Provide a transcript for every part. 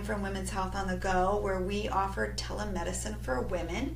time from Women's Health on the Go, where we offer telemedicine for women.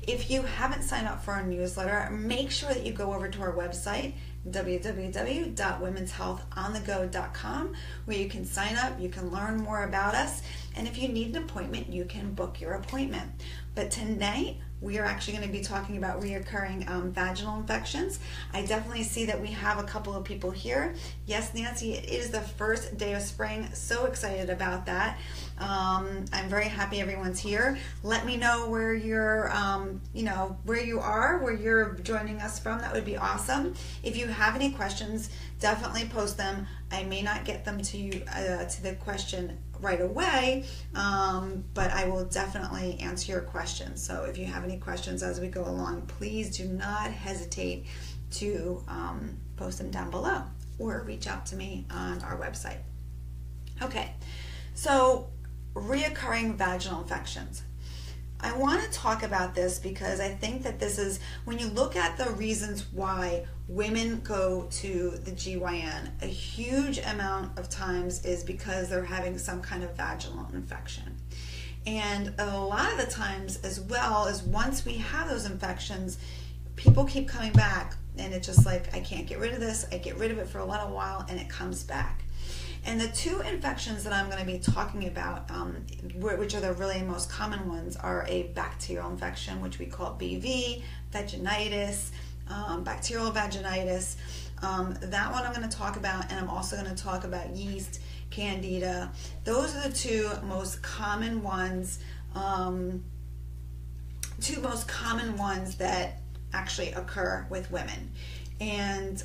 If you haven't signed up for our newsletter, make sure that you go over to our website, www.womenshealthonthego.com, where you can sign up, you can learn more about us, and if you need an appointment, you can book your appointment. But tonight, we are actually going to be talking about reoccurring vaginal infections. I definitely see that we have a couple of people here. Yes, Nancy, it is the first day of spring. So excited about that. I'm very happy everyone's here. Let me know where you're, where you are, where you're joining us from. That would be awesome. If you have any questions, definitely post them. I may not get them to you to the question right away, but I will definitely answer your questions. So if you have any questions as we go along, please do not hesitate to post them down below or reach out to me on our website. Okay, so reoccurring vaginal infections. I want to talk about this because I think that this is, when you look at the reasons why women go to the GYN, a huge amount of times is because they're having some kind of vaginal infection. And a lot of the times, as well, as once we have those infections, people keep coming back, and it's just like, I can't get rid of this. I get rid of it for a little while and it comes back. And the two infections that I'm going to be talking about, which are the really most common ones, are a bacterial infection, which we call BV, vaginitis, bacterial vaginitis. That one I'm going to talk about, and I'm also going to talk about yeast, candida. Those are the two most common ones, that actually occur with women. And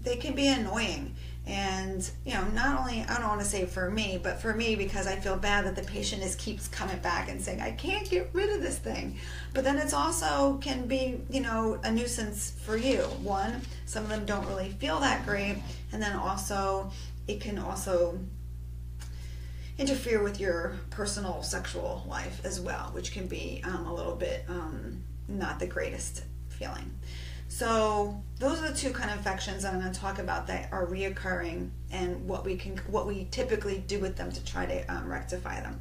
they can be annoying. And, not only, I don't want to say for me, but for me, because I feel bad that the patient keeps coming back and saying, I can't get rid of this thing. But then it's also can be, a nuisance for you. One, some of them don't really feel that great. And then also, it can also interfere with your personal sexual life as well, which can be a little bit not the greatest feeling. So those are the two kind of infections that I'm going to talk about that are reoccurring, and what we typically do with them to try to rectify them.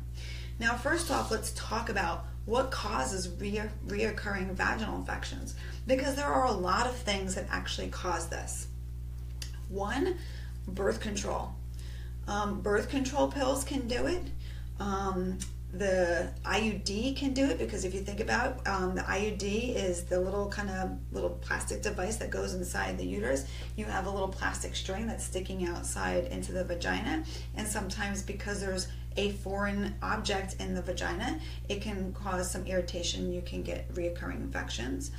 Now, first off, let's talk about what causes reoccurring vaginal infections, because there are a lot of things that actually cause this. One, birth control. Birth control pills can do it. The IUD can do it, because if you think about it, the IUD is the little plastic device that goes inside the uterus. You have a little plastic string that's sticking outside into the vagina, and sometimes because there's a foreign object in the vagina, it can cause some irritation. You can get reoccurring infections.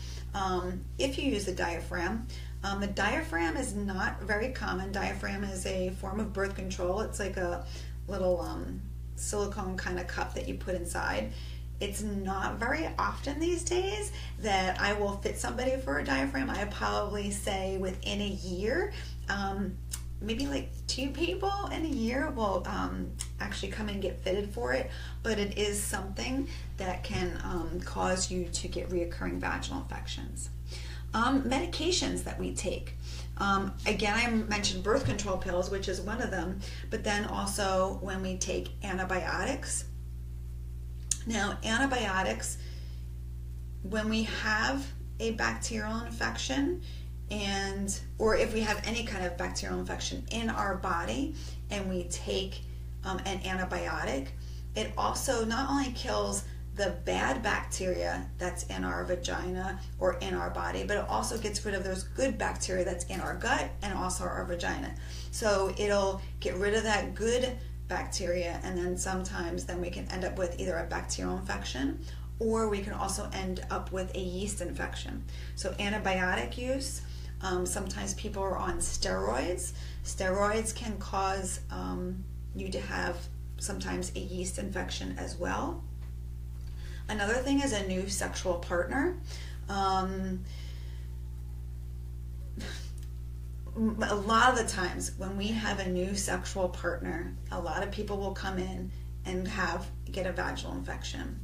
If you use the diaphragm is not very common. Diaphragm is a form of birth control. It's like a little silicone kind of cup that you put inside. It's not very often these days that I will fit somebody for a diaphragm. I probably say within a year, maybe like 2 people in a year will actually come and get fitted for it, but it is something that can cause you to get reoccurring vaginal infections. Medications that we take. Again, I mentioned birth control pills, which is one of them, but then also when we take antibiotics. Now, antibiotics, when we have a bacterial infection, or if we have any kind of bacterial infection in our body and we take an antibiotic, it also not only kills the bad bacteria that's in our vagina or in our body, but it also gets rid of those good bacteria that's in our gut and also our vagina. So it'll get rid of that good bacteria, and then sometimes we can end up with either a bacterial infection, or we can also end up with a yeast infection. So antibiotic use, sometimes people are on steroids. Steroids can cause you to have sometimes a yeast infection as well. Another thing is a new sexual partner. A lot of the times when we have a new sexual partner, a lot of people will come in and get a vaginal infection.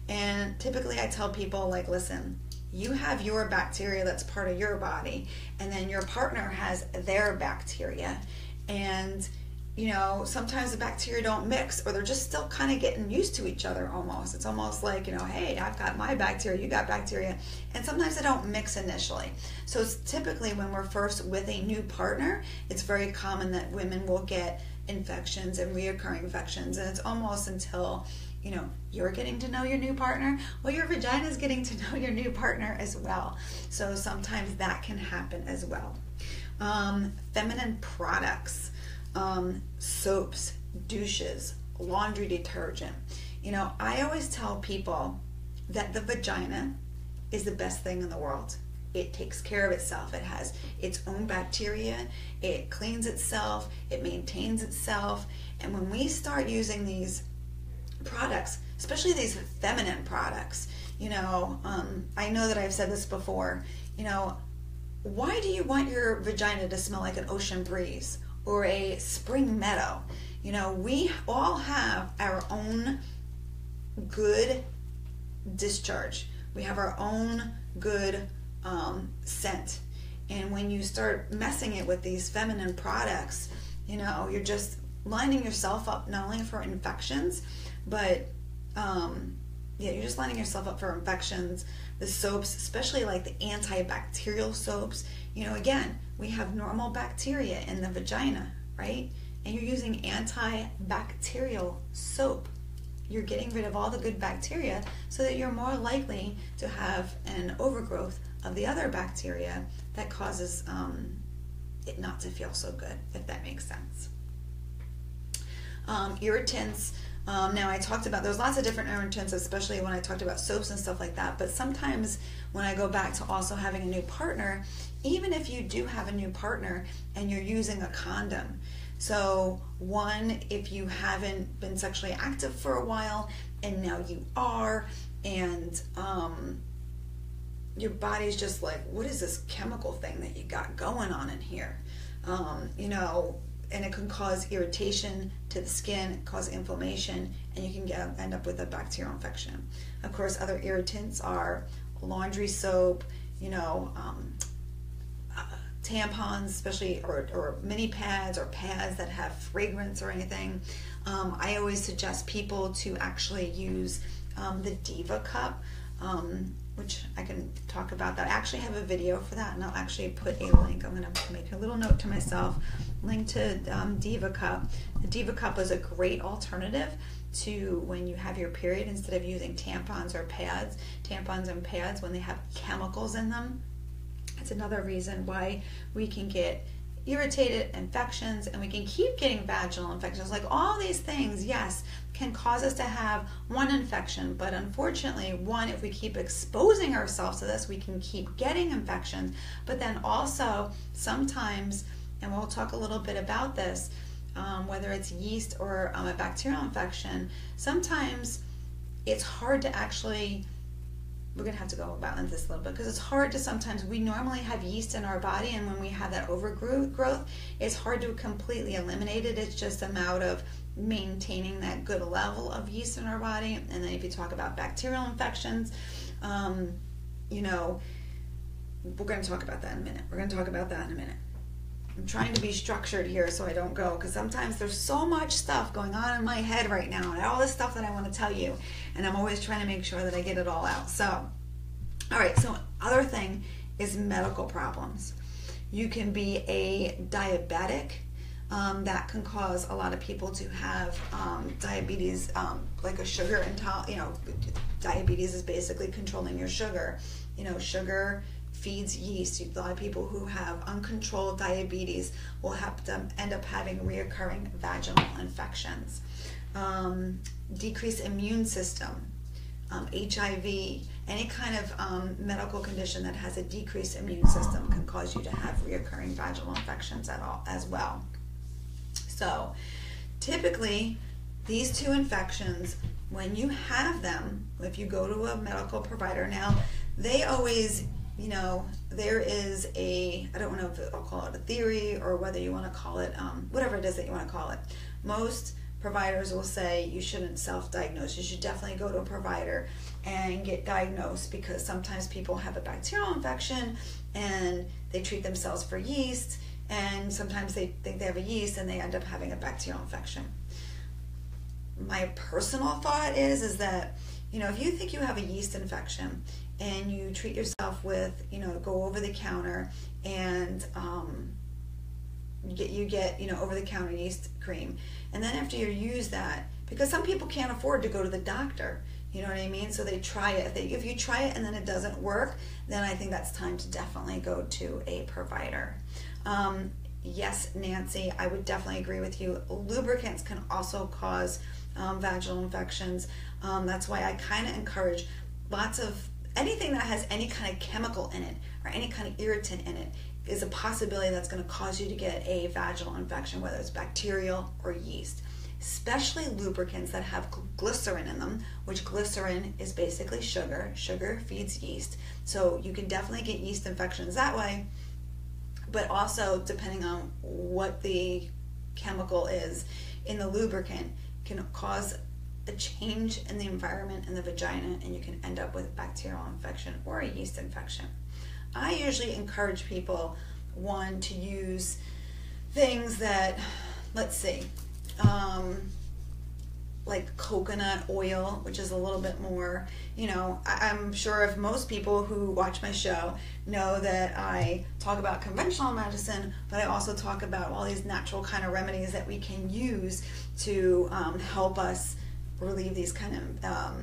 And typically I tell people, like, listen, you have your bacteria that's part of your body, and then your partner has their bacteria. And sometimes the bacteria don't mix, or they're just still kind of getting used to each other almost. It's almost like, hey, I've got my bacteria, you got bacteria. And sometimes they don't mix initially. So it's typically when we're first with a new partner, it's very common that women will get infections and reoccurring infections. And it's almost until, you're getting to know your new partner, well, your vagina is getting to know your new partner as well. So sometimes that can happen as well. Feminine products. Soaps, douches, laundry detergent. I always tell people that the vagina is the best thing in the world. It takes care of itself. It has its own bacteria. It cleans itself. It maintains itself. And when we start using these products, especially these feminine products, I know that I've said this before, why do you want your vagina to smell like an ocean breeze or a spring meadow? We all have our own good discharge. We have our own good scent. And when you start messing it with these feminine products, you're just lining yourself up not only for infections, but you're just lining yourself up for infections. The soaps, especially like the antibacterial soaps, again, we have normal bacteria in the vagina, right? And you're using antibacterial soap. You're getting rid of all the good bacteria so that you're more likely to have an overgrowth of the other bacteria that causes it not to feel so good, if that makes sense. Irritants. Now I talked about, there's lots of different irritants, especially when I talked about soaps and stuff like that, but sometimes when I go back to also having a new partner, even if you do have a new partner and you're using a condom, so one, if you haven't been sexually active for a while and now you are, and your body's just like, what is this chemical thing that you got going on in here? And it can cause irritation to the skin, cause inflammation, and you can end up with a bacterial infection. Of course, other irritants are laundry soap, tampons, especially, or mini pads or pads that have fragrance or anything. I always suggest people to actually use the Diva cup, which I can talk about that. I actually have a video for that, and I'll actually put a link. I'm going to make a little note to myself, link to Diva cup. The Diva cup is a great alternative to when you have your period, instead of using tampons or pads. Tampons and pads, when they have chemicals in them, it's another reason why we can get irritated, infections, and we can keep getting vaginal infections. Like all these things, yes, can cause us to have one infection, but unfortunately, one, if we keep exposing ourselves to this, we can keep getting infections. But then also sometimes, and we'll talk a little bit about this, whether it's yeast or a bacterial infection, sometimes it's hard to actually, we're going to have to go about into this a little bit, because it's hard to, sometimes we normally have yeast in our body, and when we have that overgrowth, it's hard to completely eliminate it. It's just a matter of maintaining that good level of yeast in our body. And then if you talk about bacterial infections, we're going to talk about that in a minute. I'm trying to be structured here so I don't go, because sometimes there's so much stuff going on in my head right now, and all this stuff that I want to tell you, and I'm always trying to make sure that I get it all out. So, all right, so other thing is medical problems. You can be a diabetic. That can cause a lot of people to have diabetes, like a sugar intolerance. Diabetes is basically controlling your sugar. Sugar feeds yeast. A lot of people who have uncontrolled diabetes will have to end up having reoccurring vaginal infections. Decreased immune system, HIV, any kind of medical condition that has a decreased immune system can cause you to have reoccurring vaginal infections as well. So typically these two infections, when you have them, if you go to a medical provider now, they always, there is I don't know if I'll call it a theory or whether you want to call it, whatever it is that you want to call it. Most providers will say you shouldn't self-diagnose. You should definitely go to a provider and get diagnosed, because sometimes people have a bacterial infection and they treat themselves for yeast, and sometimes they think they have a yeast and they end up having a bacterial infection. My personal thought is that, if you think you have a yeast infection and you treat yourself with, go over the counter and you get over the counter yeast cream, and then after you use that, because some people can't afford to go to the doctor, you know what I mean? So they try it. If you try it and then it doesn't work, then I think that's time to definitely go to a provider. Yes, Nancy, I would definitely agree with you. Lubricants can also cause vaginal infections. That's why I kind of encourage lots of anything that has any kind of chemical in it or any kind of irritant in it is a possibility that's going to cause you to get a vaginal infection, whether it's bacterial or yeast. Especially lubricants that have glycerin in them, which glycerin is basically sugar. Sugar feeds yeast. So you can definitely get yeast infections that way, but also depending on what the chemical is in the lubricant can cause a change in the environment in the vagina, and you can end up with a bacterial infection or a yeast infection. I usually encourage people, one, to use things that, let's see, like coconut oil, which is a little bit more, I'm sure if most people who watch my show know that I talk about conventional medicine, but I also talk about all these natural kind of remedies that we can use to help us relieve these kind of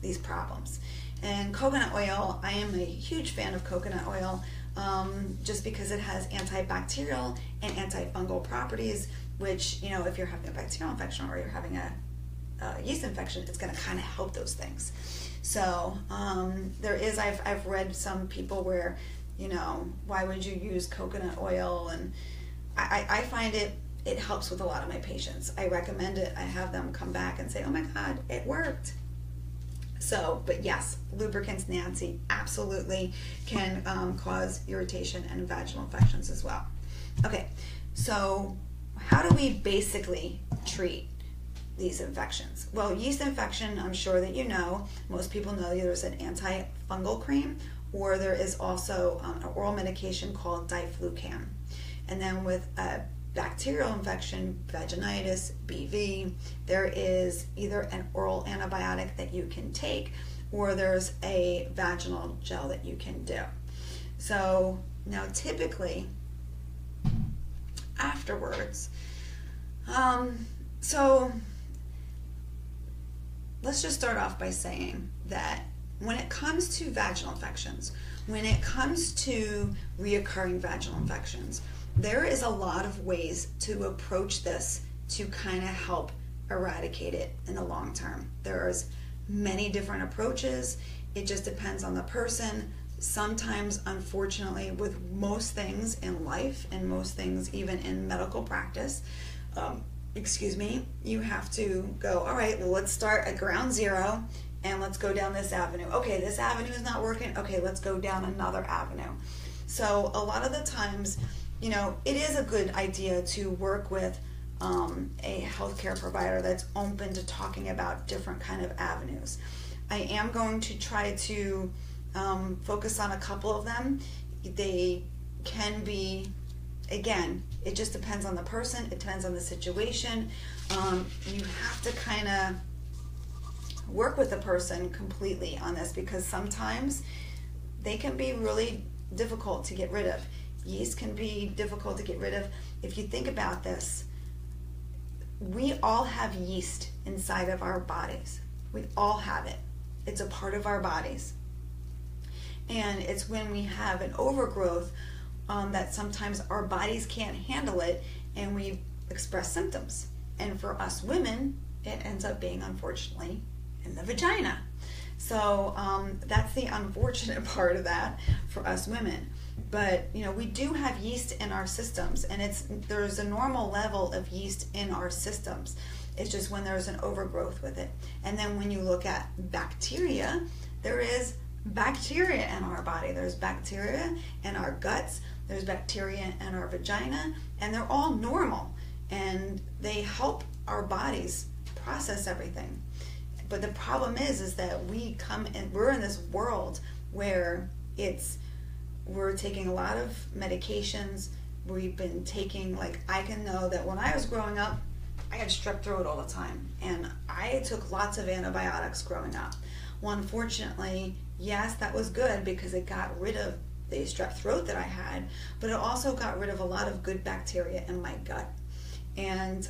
these problems. And coconut oil, I am a huge fan of coconut oil, just because it has antibacterial and antifungal properties, which, if you're having a bacterial infection or you're having a yeast infection, it's going to kind of help those things. So I've read some people where, why would you use coconut oil? And I find it helps with a lot of my patients. I recommend it. I have them come back and say, oh my God, it worked. So, but yes, lubricants, Nancy, absolutely can cause irritation and vaginal infections as well. Okay, so how do we basically treat these infections? Well, yeast infection, I'm sure that most people know there's an antifungal cream, or there is also an oral medication called diflucan. And then with a bacterial infection, vaginitis, BV, there is either an oral antibiotic that you can take, or there's a vaginal gel that you can do. So now typically afterwards, so let's just start off by saying that when it comes to vaginal infections, when it comes to reoccurring vaginal infections, there is a lot of ways to approach this to kind of help eradicate it in the long term. There's many different approaches. It just depends on the person. Sometimes, unfortunately, with most things in life and most things even in medical practice, you have to go, all right, well, let's start at ground zero and let's go down this avenue. Okay, this avenue is not working. Okay, let's go down another avenue. So a lot of the times, it is a good idea to work with a healthcare provider that's open to talking about different kind of avenues. I am going to try to focus on a couple of them. They can be, again, it just depends on the person, it depends on the situation. You have to kind of work with the person completely on this, because sometimes they can be really difficult to get rid of. Yeast can be difficult to get rid of. If you think about this, we all have yeast inside of our bodies. We all have it. It's a part of our bodies. And it's when we have an overgrowth that sometimes our bodies can't handle it and we express symptoms. And for us women, it ends up being, unfortunately, in the vagina. So that's the unfortunate part of that for us women. But we do have yeast in our systems, and there's a normal level of yeast in our systems. It's just when there's an overgrowth with it. And then when you look at bacteria, there is bacteria in our body. There's bacteria in our guts, there's bacteria in our vagina, and they're all normal, and they help our bodies process everything. But the problem is that we're in this world where we're taking a lot of medications, we've been taking, like, I can know that when I was growing up, I had strep throat all the time, and I took lots of antibiotics growing up. Well, unfortunately, yes, that was good because it got rid of the strep throat that I had, but it also got rid of a lot of good bacteria in my gut. And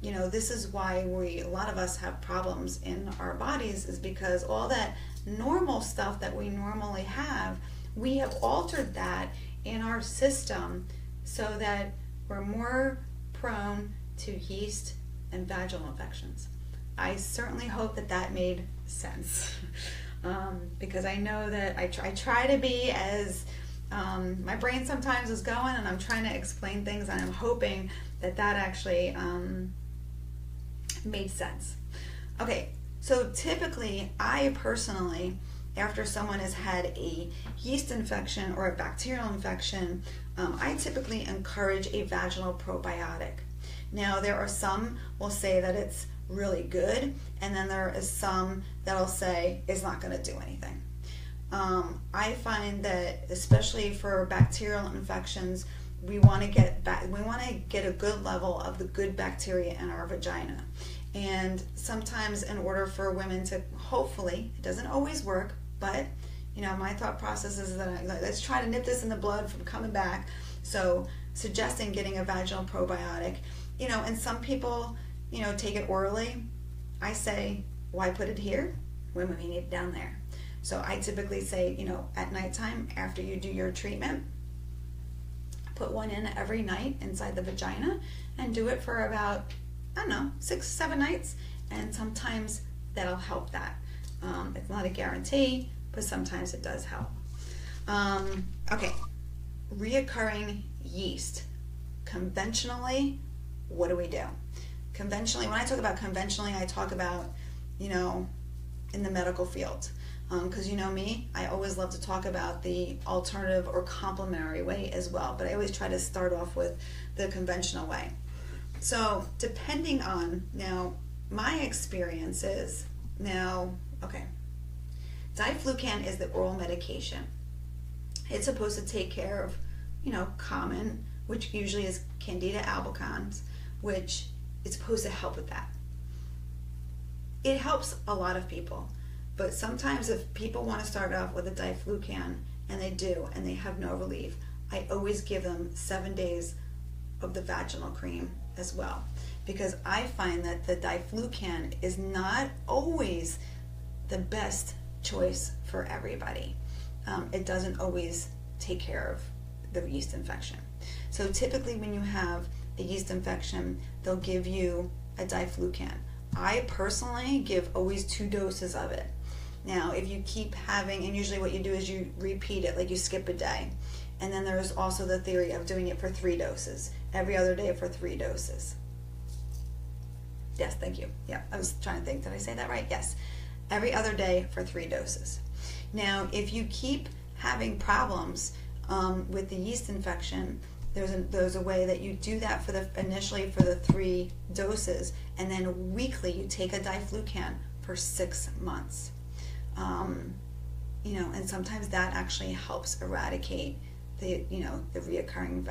you know, this is why a lot of us have problems in our bodies, is because all that normal stuff that we normally have, we have altered that in our system so that we're more prone to yeast and vaginal infections. I certainly hope that that made sense. Because I know that I try to be as, my brain sometimes is going and I'm trying to explain things, and I'm hoping that that actually made sense. Okay, so typically, I personally, after someone has had a yeast infection or a bacterial infection, I typically encourage a vaginal probiotic. Now, there are some will say that it's really good, and then there is some that'll say it's not going to do anything. I find that especially for bacterial infections, we want to get a good level of the good bacteria in our vagina. And sometimes, in order for women to, hopefully, it doesn't always work, but you know, my thought process is that let's try to nip this in the blood from coming back. So suggesting getting a vaginal probiotic, you know, and some people, you know, take it orally. I say, why put it here when we need it down there? So I typically say, you know, at nighttime after you do your treatment, put one in every night inside the vagina and do it for about, I don't know, 6-7 nights, and sometimes that'll help that. It's not a guarantee, but sometimes it does help. Okay, reoccurring yeast. Conventionally, what do we do? Conventionally, when I talk about conventionally, I talk about, you know, in the medical field. Because you know me, I always love to talk about the alternative or complementary way as well, but I always try to start off with the conventional way. So depending on, now, my experiences, now, okay, diflucan is the oral medication. It's supposed to take care of, you know, common, which usually is Candida albicans, which is supposed to help with that. It helps a lot of people, but sometimes if people want to start off with a diflucan, and they do, and they have no relief, I always give them 7 days of the vaginal cream as well, because I find that the diflucan is not always the best choice for everybody. It doesn't always take care of the yeast infection. So typically when you have a yeast infection, they'll give you a diflucan. I personally give always 2 doses of it. Now, if you keep having, and usually what you do is you repeat it, like you skip a day. And then there's also the theory of doing it for 3 doses, every other day for 3 doses. Yes, thank you. Yeah, I was trying to think, did I say that right? Yes, every other day for 3 doses. Now, if you keep having problems with the yeast infection, there's a way that you do that for initially for the 3 doses, and then weekly you take a diflucan for 6 months. You know, and sometimes that actually helps eradicate the reoccurring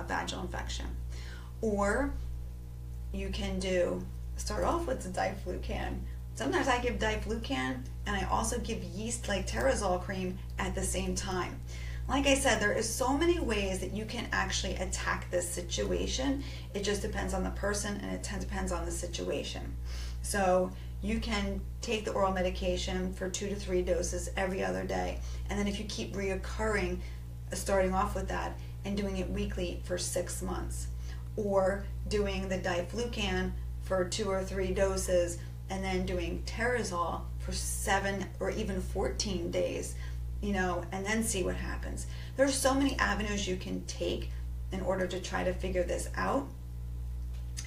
vaginal infection. Or you can start off with the diflucan. Sometimes I give diflucan, and I also give yeast like Terazol cream at the same time. Like I said, there is so many ways that you can actually attack this situation. It just depends on the person, and it depends on the situation. So you can take the oral medication for 2 to 3 doses every other day, and then if you keep reoccurring, starting off with that and doing it weekly for 6 months, or doing the diflucan for 2 or 3 doses and then doing Terazol for 7 or even 14 days, you know, and then see what happens. There's so many avenues you can take in order to try to figure this out.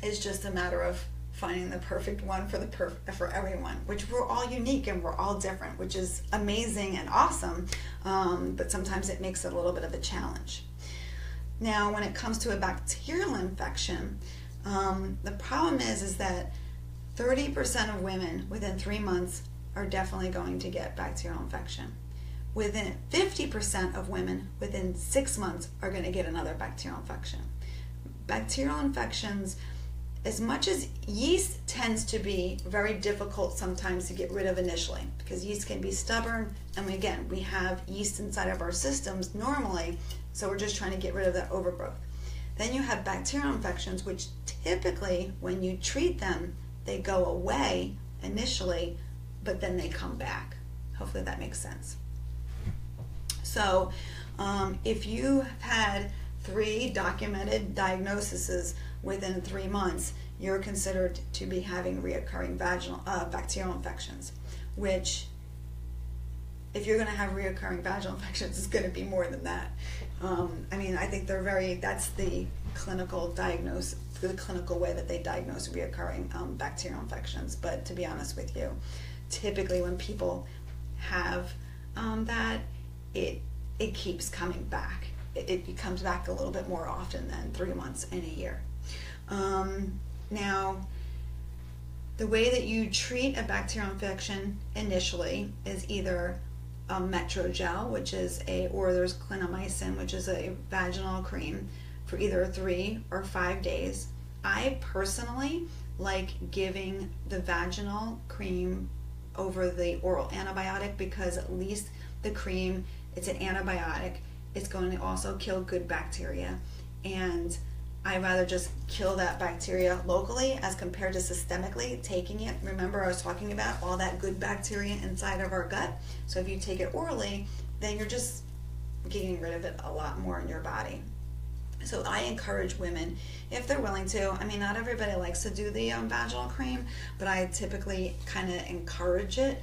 It's just a matter of finding the perfect one for everyone, which we're all unique and we're all different, which is amazing and awesome, but sometimes it makes it a little bit of a challenge. Now, when it comes to a bacterial infection, the problem is that 30% of women within 3 months are definitely going to get bacterial infection. within 50% of women within 6 months are going to get another bacterial infection. Bacterial infections, as much as yeast tends to be very difficult sometimes to get rid of initially, because yeast can be stubborn, and again, we have yeast inside of our systems normally, so we're just trying to get rid of that overgrowth. Then you have bacterial infections, which typically, when you treat them, they go away initially, but then they come back. Hopefully that makes sense. So if you have had 3 documented diagnoses within 3 months, you're considered to be having reoccurring vaginal bacterial infections, which, if you're going to have reoccurring vaginal infections, it's going to be more than that. I mean, I think that's the clinical diagnosis, the clinical way that they diagnose reoccurring bacterial infections. But to be honest with you, typically when people have that, it keeps coming back. It comes back a little bit more often than 3 months in a year. Now, the way that you treat a bacterial infection initially is either a Metrogel, or there's clindamycin, which is a vaginal cream for either 3 or 5 days. I personally like giving the vaginal cream over the oral antibiotic, because at least the cream, it's an antibiotic. It's going to also kill good bacteria, and I'd rather just kill that bacteria locally as compared to systemically taking it. Remember, I was talking about all that good bacteria inside of our gut. So if you take it orally, then you're just getting rid of it a lot more in your body. So I encourage women, if they're willing to, I mean, not everybody likes to do the vaginal cream, but I typically kind of encourage it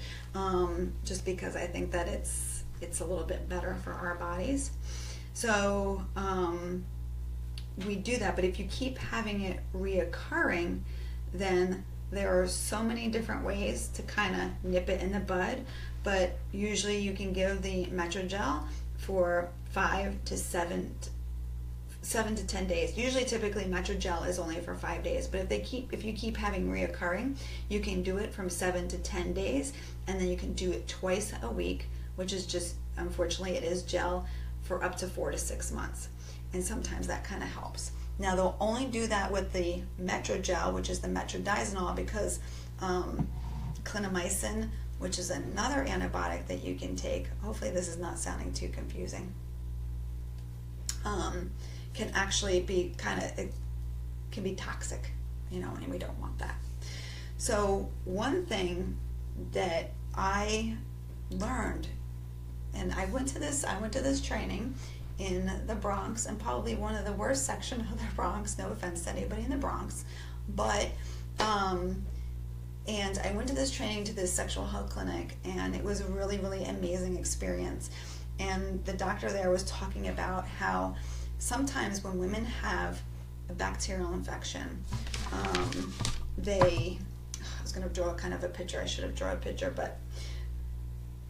just because I think that it's a little bit better for our bodies. So we do that, but if you keep having it reoccurring, then there are so many different ways to kind of nip it in the bud. But usually you can give the Metrogel for 7 to 10 days. Usually, typically, Metrogel is only for 5 days. But if you keep having reoccurring, you can do it from 7 to 10 days, and then you can do it twice a week, which is just, unfortunately, it is gel for up to 4 to 6 months. And sometimes that kind of helps. Now, they'll only do that with the Metrogel, which is the metronidazole, because clindamycin, which is another antibiotic that you can take, hopefully this is not sounding too confusing, can actually be it can be toxic, and we don't want that. So one thing that I learned, and I went to this training in the Bronx, and probably one of the worst sections of the Bronx, no offense to anybody in the Bronx, but and I went to this training to this sexual health clinic, and it was a really, really amazing experience. And the doctor there was talking about how sometimes when women have a bacterial infection, I was going to draw kind of a picture. I should have drawn a picture, but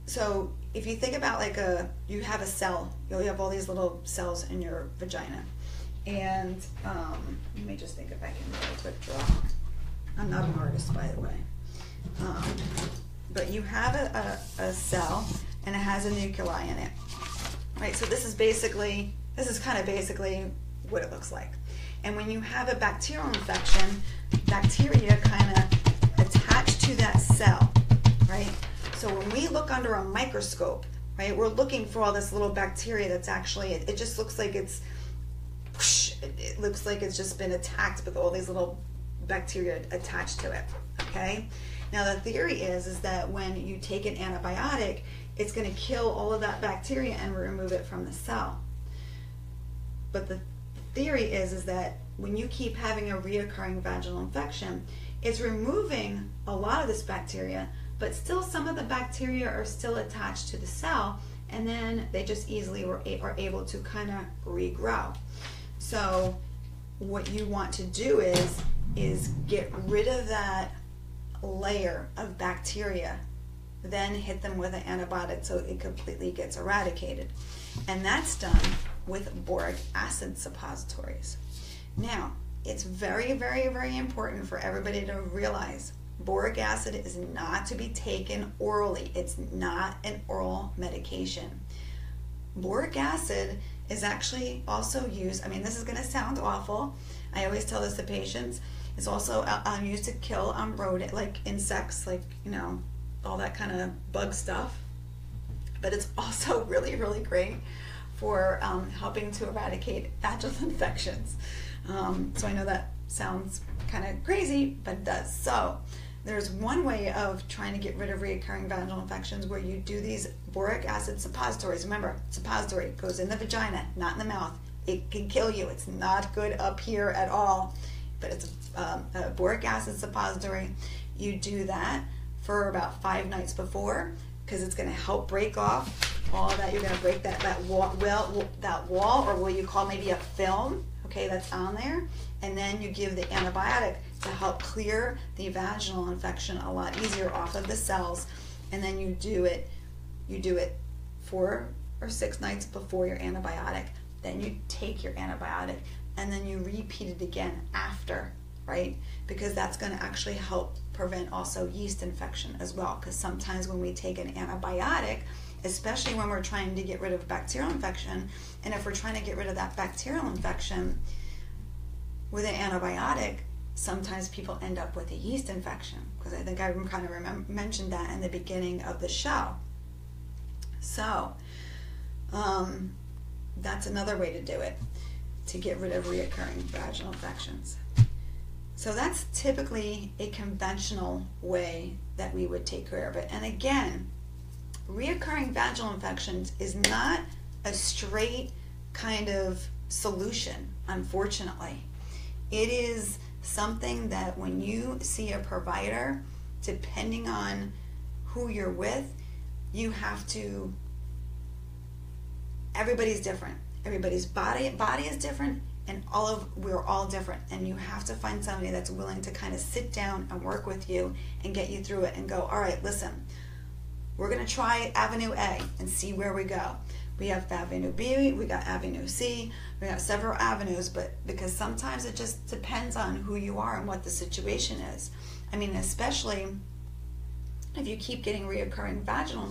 so if you think about you have a cell, you have all these little cells in your vagina, and let me just think if I can do a quick draw. I'm not an artist, by the way, but you have a cell, and it has a nuclei in it, right? So this is kind of basically what it looks like. And when you have a bacterial infection, bacteria kind of attach to that cell, right? So when we look under a microscope, right, we're looking for all this little bacteria that's actually, it just looks like it looks like it's just been attacked with all these little bacteria attached to it, okay? Now the theory is that when you take an antibiotic, it's going to kill all of that bacteria and remove it from the cell. But the theory is that when you keep having a reoccurring vaginal infection, it's removing a lot of this bacteria, but still some of the bacteria are still attached to the cell, and then they just easily are able to kind of regrow. So what you want to do is get rid of that layer of bacteria, then hit them with an antibiotic so it completely gets eradicated. And that's done with boric acid suppositories. Now, it's very, very, very important for everybody to realize boric acid is not to be taken orally. It's not an oral medication. Boric acid is actually also used, I mean, this is going to sound awful. I always tell this to patients. It's also used to kill rodent, like insects, like, you know, all that kind of bug stuff. But it's also really, really great for helping to eradicate vaginal infections. So I know that sounds kind of crazy, but it does. So there's one way of trying to get rid of reoccurring vaginal infections where you do these boric acid suppositories. Remember, suppository goes in the vagina, not in the mouth. It can kill you. It's not good up here at all. But it's a boric acid suppository. You do that for about 5 nights before, because it's going to help break off all that. You're going to break that wall, or what you call maybe a film, okay, that's on there. And then you give the antibiotic to help clear the vaginal infection a lot easier off of the cells. And then you do it 4 or 6 nights before your antibiotic. Then you take your antibiotic, and then you repeat it again after, right? Because that's going to actually help prevent also yeast infection as well. Because sometimes when we take an antibiotic, especially when we're trying to get rid of bacterial infection, and if we're trying to get rid of that bacterial infection with an antibiotic, sometimes people end up with a yeast infection, because I think I kind of mentioned that in the beginning of the show. So that's another way to do it, to get rid of reoccurring vaginal infections. So that's typically a conventional way that we would take care of it. And again, reoccurring vaginal infections is not a straight kind of solution, unfortunately. It is something that when you see a provider, depending on who you're with, you have to, everybody's different. Everybody's body is different, and we're all different. And you have to find somebody that's willing to kind of sit down and work with you and get you through it and go, all right, listen, we're going to try Avenue A and see where we go. We have Avenue B, we got Avenue C, we have several avenues, but because sometimes it just depends on who you are and what the situation is. I mean, especially if you keep getting reoccurring vaginal,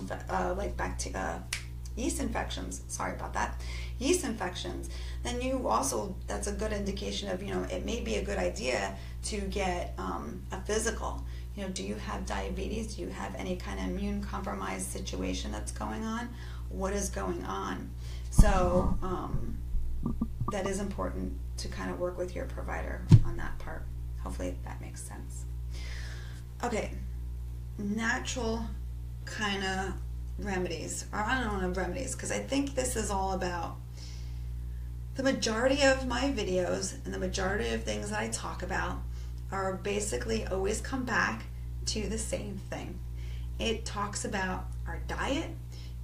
yeast infections, sorry about that, yeast infections, then you also, that's a good indication of, you know, it may be a good idea to get a physical. You know, do you have diabetes? Do you have any kind of immune compromised situation that's going on? What is going on? So that is important to kind of work with your provider on that part. Hopefully that makes sense. Okay, natural kind of remedies, or I don't know, remedies, because I think this is all about the majority of my videos and the majority of things that I talk about are basically always come back to the same thing. It talks about our diet,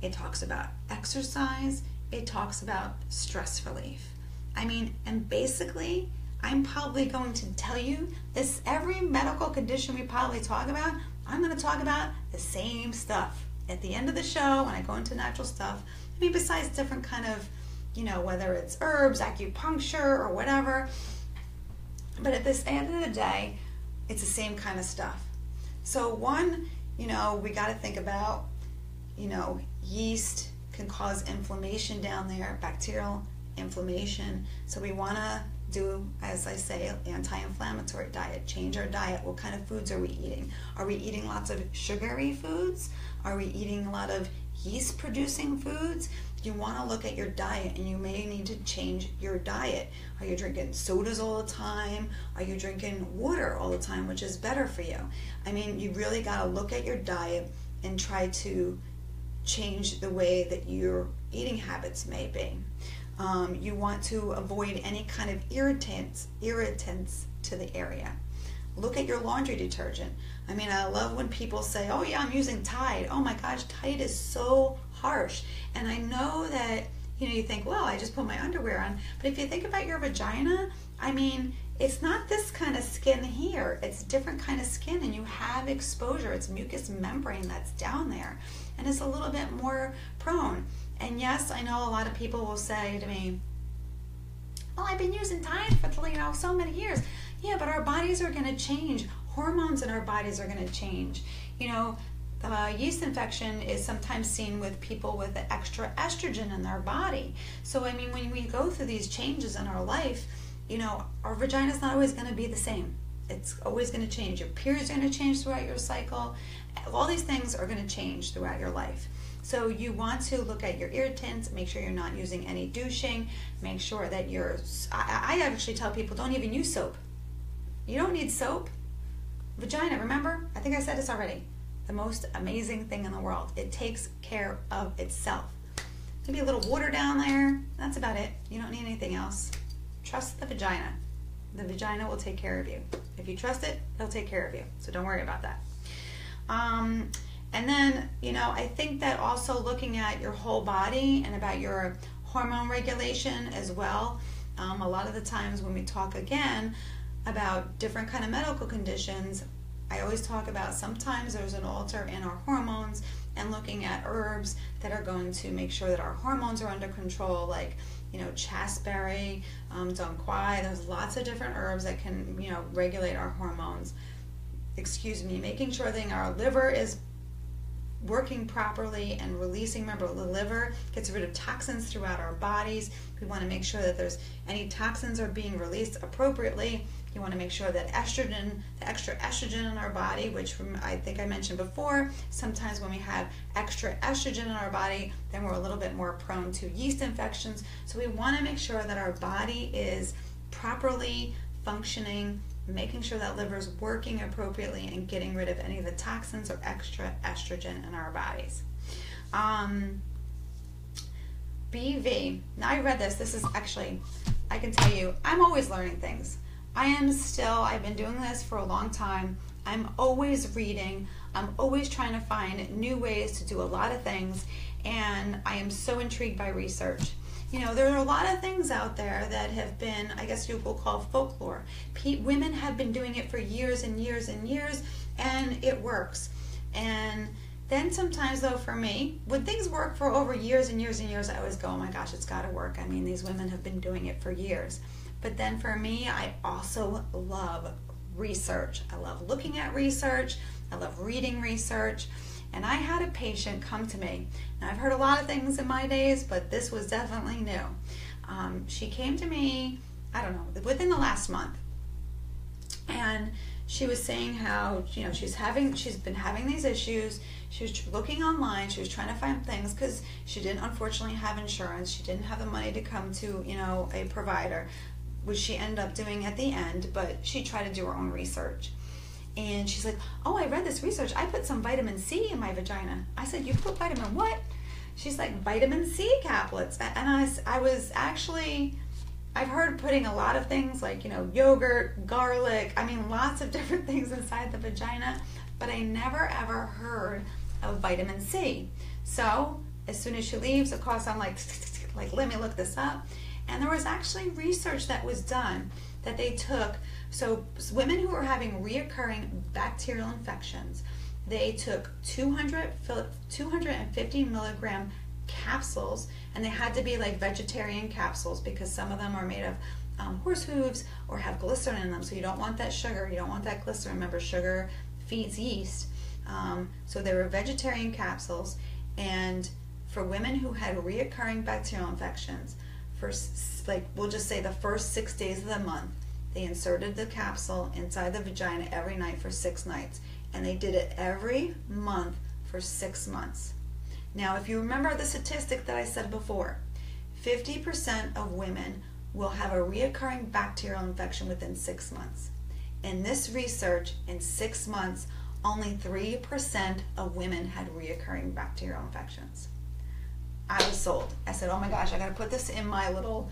it talks about exercise, it talks about stress relief. I mean, and basically, I'm probably going to tell you this, every medical condition we probably talk about, I'm going to talk about the same stuff. At the end of the show, when I go into natural stuff, I mean, besides different kind of, you know, whether it's herbs, acupuncture, or whatever, but at the end of the day, it's the same kind of stuff. So one, you know, we got to think about, you know, yeast can cause inflammation down there, bacterial inflammation. So we want to do, as I say, anti-inflammatory diet. Change our diet. What kind of foods are we eating? Are we eating lots of sugary foods? Are we eating a lot of yeast-producing foods? You want to look at your diet, and you may need to change your diet. Are you drinking sodas all the time? Are you drinking water all the time, which is better for you? I mean, you really got to look at your diet and try to change the way that your eating habits may be. You want to avoid any kind of irritants to the area. Look at your laundry detergent. I mean, I love when people say, oh yeah, I'm using Tide. Oh my gosh, Tide is so harsh. And I know that, you know, you think, well, I just put my underwear on. But if you think about your vagina, I mean, it's not this kind of skin here. It's different kind of skin, and you have exposure. It's mucous membrane that's down there, and it's a little bit more prone. And yes, I know a lot of people will say to me, well, I've been using Tide for, you know, so many years. Yeah, but our bodies are going to change hormones in our bodies are going to change. You know, yeast infection is sometimes seen with people with extra estrogen in their body. So, I mean, when we go through these changes in our life, you know, our vagina is not always going to be the same. It's always going to change. Your periods are going to change throughout your cycle. All these things are going to change throughout your life. So you want to look at your irritants, make sure you're not using any douching, make sure that I actually tell people don't even use soap. You don't need soap. Vagina, remember? I think I said this already. The most amazing thing in the world. It takes care of itself. Maybe a little water down there. That's about it. You don't need anything else. Trust the vagina. The vagina will take care of you. If you trust it, it'll take care of you. So don't worry about that. And then, you know, I think that also looking at your whole body and about your hormone regulation as well. A lot of the times when we talk again about different kind of medical conditions, I always talk about sometimes there's an alter in our hormones, and looking at herbs that are going to make sure that our hormones are under control, like, you know, chasteberry, dong quai. There's lots of different herbs that can, you know, regulate our hormones. Making sure that our liver is working properly and releasing. Remember, the liver gets rid of toxins throughout our bodies. We want to make sure that there's any toxins are being released appropriately. You want to make sure that estrogen, the extra estrogen in our body, which I think I mentioned before, sometimes when we have extra estrogen in our body, then we're a little bit more prone to yeast infections. So we want to make sure that our body is properly functioning, making sure that liver is working appropriately and getting rid of any of the toxins or extra estrogen in our bodies. BV. Now I read this is actually, I can tell you, I'm always learning things. I've been doing this for a long time. I'm always reading. I'm always trying to find new ways to do a lot of things, and I am so intrigued by research. You know, there are a lot of things out there that have been, I guess you will call folklore. Women have been doing it for years and years and years, and it works. And then sometimes, though, for me, when things work for over years and years and years, I always go, oh my gosh, it's got to work. I mean, these women have been doing it for years. But then for me, I also love research. I love looking at research. I love reading research. And I had a patient come to me. Now, I've heard a lot of things in my days, but this was definitely new. She came to me, I don't know, within the last month. And she was saying how, you know, she's been having these issues. She was looking online. She was trying to find things because she didn't, unfortunately, have insurance. She didn't have the money to come to, you know, a provider, which she ended up doing at the end, but she tried to do her own research. And she's like, oh, I read this research. I put some vitamin C in my vagina. I said, you put vitamin what? She's like, vitamin C caplets. And I was actually, I've heard putting a lot of things like, you know, yogurt, garlic, I mean, lots of different things inside the vagina, but I never ever heard of vitamin C. So as soon as she leaves, of course, I'm like, let me look this up. And there was actually research that was done that they took. So women who were having reoccurring bacterial infections, they took 250 milligram capsules, and they had to be like vegetarian capsules because some of them are made of horse hooves or have glycerin in them. So you don't want that sugar, you don't want that glycerin. Remember, sugar feeds yeast. So they were vegetarian capsules, and for women who had reoccurring bacterial infections, for, like, we'll just say the first 6 days of the month, they inserted the capsule inside the vagina every night for 6 nights, and they did it every month for 6 months. Now, if you remember the statistic that I said before, 50% of women will have a reoccurring bacterial infection within 6 months. In this research, in 6 months, only 3% of women had reoccurring bacterial infections. I was sold. I said, oh my gosh, I got to put this in my little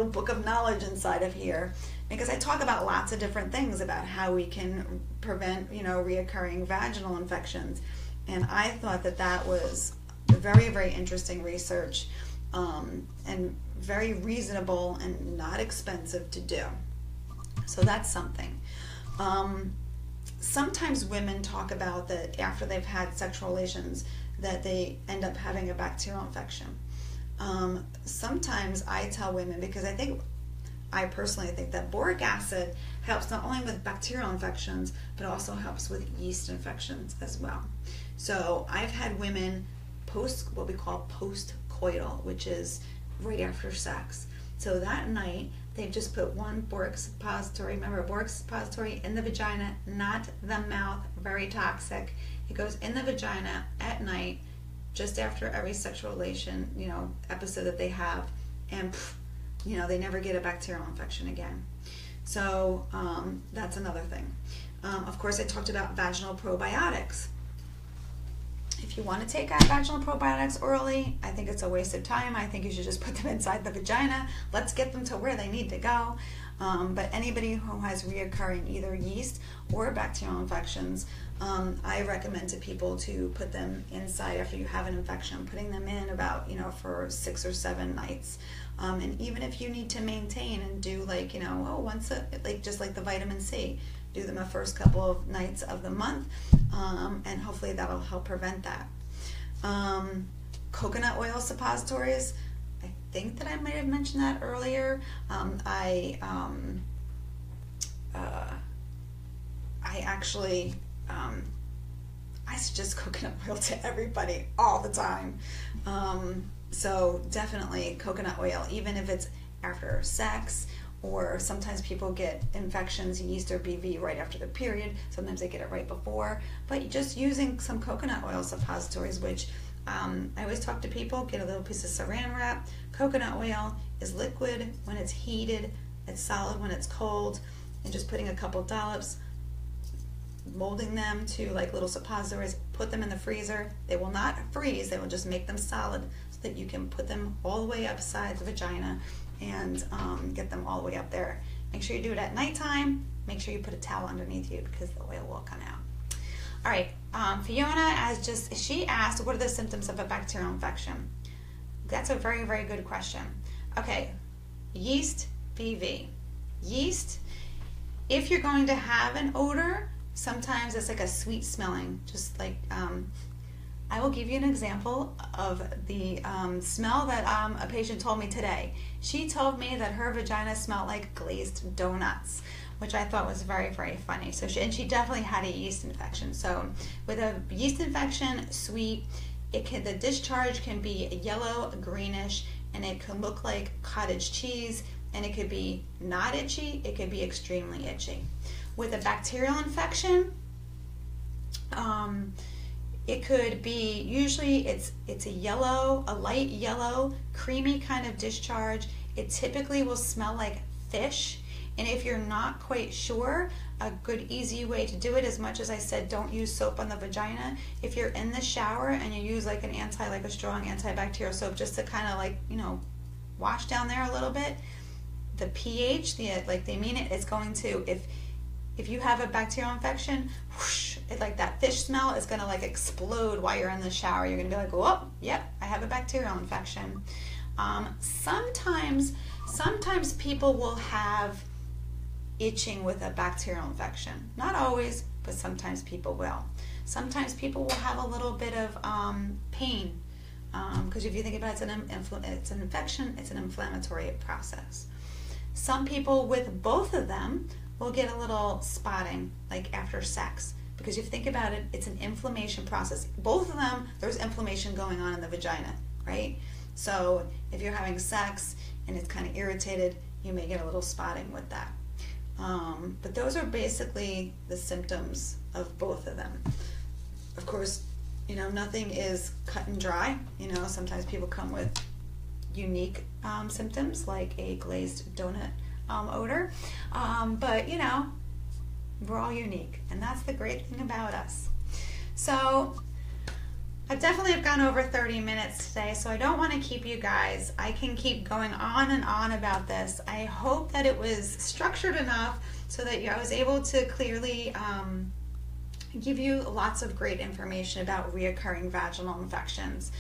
book of knowledge inside of here, because I talk about lots of different things about how we can prevent, you know, reoccurring vaginal infections. And I thought that that was very, very interesting research, and very reasonable and not expensive to do. So that's something. Sometimes women talk about that after they've had sexual relations that they end up having a bacterial infection. Sometimes I tell women, because I think I personally think that boric acid helps not only with bacterial infections, but also helps with yeast infections as well. So I've had women what we call post-coital, which is right after sex. So that night, they've just put one boric suppository, remember, a boric suppository in the vagina, not the mouth, very toxic. It goes in the vagina at night, just after every sexual relation, episode that they have, and they never get a bacterial infection again. So that's another thing. Of course, I talked about vaginal probiotics. If you want to take vaginal probiotics orally, I think it's a waste of time. I think you should just put them inside the vagina. Let's get them to where they need to go. But anybody who has reoccurring either yeast or bacterial infections, I recommend to people to put them inside after you have an infection, putting them in about, for 6 or 7 nights. And even if you need to maintain and do just like the vitamin C, do them the first couple of nights of the month, and hopefully that'll help prevent that. Coconut oil suppositories, I think that I might have mentioned that earlier. I suggest coconut oil to everybody all the time. So definitely coconut oil, even if it's after sex, or sometimes people get infections, yeast or BV, right after the period. Sometimes they get it right before. But just using some coconut oil suppositories, which I always talk to people, get a little piece of saran wrap. Coconut oil is liquid when it's heated, it's solid when it's cold, and just putting a couple dollops, molding them to like little suppositories, put them in the freezer. They will not freeze, they will just make them solid so that you can put them all the way upside the vagina and get them all the way up there. Make sure you do it at nighttime. Make sure you put a towel underneath you because the oil will come out. All right, Fiona she asked, what are the symptoms of a bacterial infection? That's a very, very good question. Okay, yeast, BV. Yeast, if you're going to have an odor, sometimes it's like a sweet smelling, just like, I will give you an example of the smell that a patient told me today. She told me that her vagina smelled like glazed donuts, which I thought was very, very funny. So she definitely had a yeast infection. So with a yeast infection, sweet, the discharge can be yellow, greenish, and it can look like cottage cheese, and it could be not itchy, it could be extremely itchy. With a bacterial infection, it could be, usually it's a light yellow, creamy kind of discharge. It typically will smell like fish. And if you're not quite sure, a good easy way to do it, as much as I said don't use soap on the vagina, if you're in the shower and you use like a strong antibacterial soap just to kind of wash down there a little bit, the pH, it's going to, if you have a bacterial infection, whoosh, like that fish smell is going to explode while you're in the shower. You're going to be like, oh, yep, I have a bacterial infection. Sometimes people will have itching with a bacterial infection. Not always, but sometimes people will. Sometimes people will have a little bit of pain, because if you think about it, it's an infection, it's an inflammatory process. Some people with both of them will get a little spotting like after sex, because if you think about it, it's an inflammation process. Both of them, there's inflammation going on in the vagina, right? So if you're having sex and it's kind of irritated, you may get a little spotting with that. But those are basically the symptoms of both of them. Of course, nothing is cut and dry. Sometimes people come with unique symptoms like a glazed donut odor, but we're all unique, and that's the great thing about us. So I definitely have gone over 30 minutes today, so I don't want to keep you guys. I can keep going on and on about this. I hope that it was structured enough so that I was able to clearly give you lots of great information about reoccurring vaginal infections.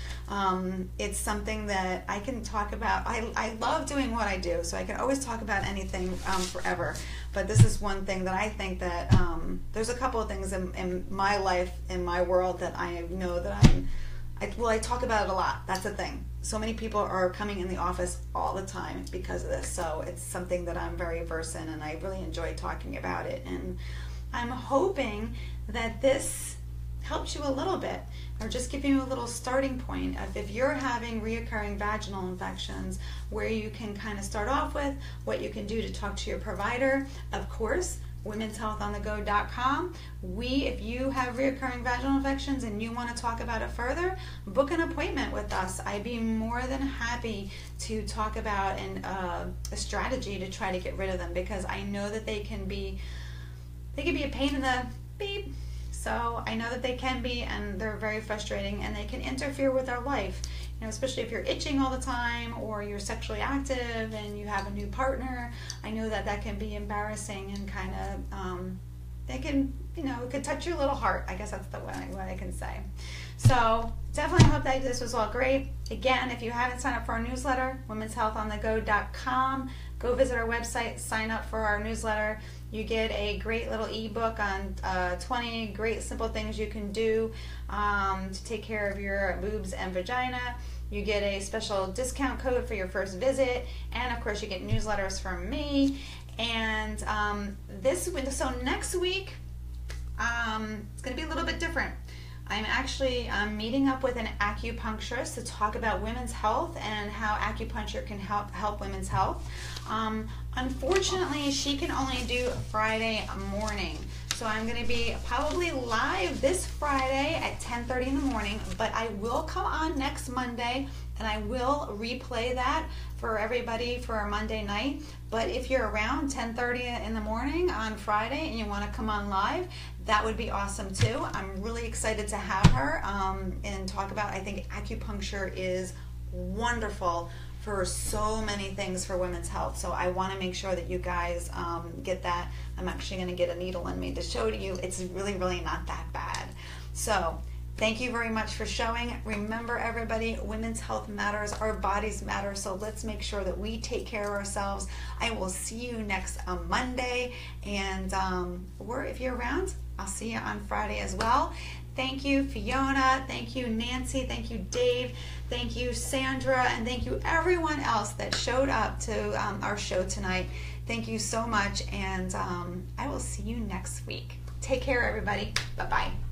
It's something that I can talk about. I love doing what I do, so I can always talk about anything forever. But this is one thing that I think that there's a couple of things in my life, in my world, that I know that I'm I talk about it a lot. That's the thing. So many people are coming in the office all the time because of this. So it's something that I'm very versed in, and I really enjoy talking about it. And I'm hoping that this helps you a little bit, or just giving you a little starting point of if you're having reoccurring vaginal infections, where you can kind of start off with, what you can do to talk to your provider. Of course, womenshealthonthego.com. If you have reoccurring vaginal infections and you want to talk about it further, book an appointment with us. I'd be more than happy to talk about a strategy to try to get rid of them, because I know that they can be a pain in the beep. So I know that they can be, and they're very frustrating, and they can interfere with our life. You know, especially if you're itching all the time, or you're sexually active and you have a new partner. I know that that can be embarrassing, and kind of, they can, it could touch your little heart. I guess that's what I can say. So definitely hope that this was all great. Again, if you haven't signed up for our newsletter, womenshealthonthego.com, go visit our website, sign up for our newsletter. You get a great little ebook on 20 great simple things you can do to take care of your boobs and vagina. You get a special discount code for your first visit, and of course you get newsletters from me. And so next week, it's going to be a little bit different. I'm actually meeting up with an acupuncturist to talk about women's health and how acupuncture can help women's health. Unfortunately, she can only do Friday morning. So I'm going to be probably live this Friday at 10:30 in the morning, but I will come on next Monday, and I will replay that for everybody for a Monday night. But if you're around 10:30 in the morning on Friday and you want to come on live, that would be awesome too. I'm really excited to have her and talk about, I think acupuncture is wonderful for so many things for women's health. So I want to make sure that you guys get that. I'm actually going to get a needle in me to show to you. It's really, really not that bad. So thank you very much for showing. Remember, everybody, women's health matters. Our bodies matter. So let's make sure that we take care of ourselves. I will see you next Monday. And or if you're around, I'll see you on Friday as well. Thank you, Fiona. Thank you, Nancy. Thank you, Dave. Thank you, Sandra. And thank you, everyone else that showed up to our show tonight. Thank you so much. And I will see you next week. Take care, everybody. Bye-bye.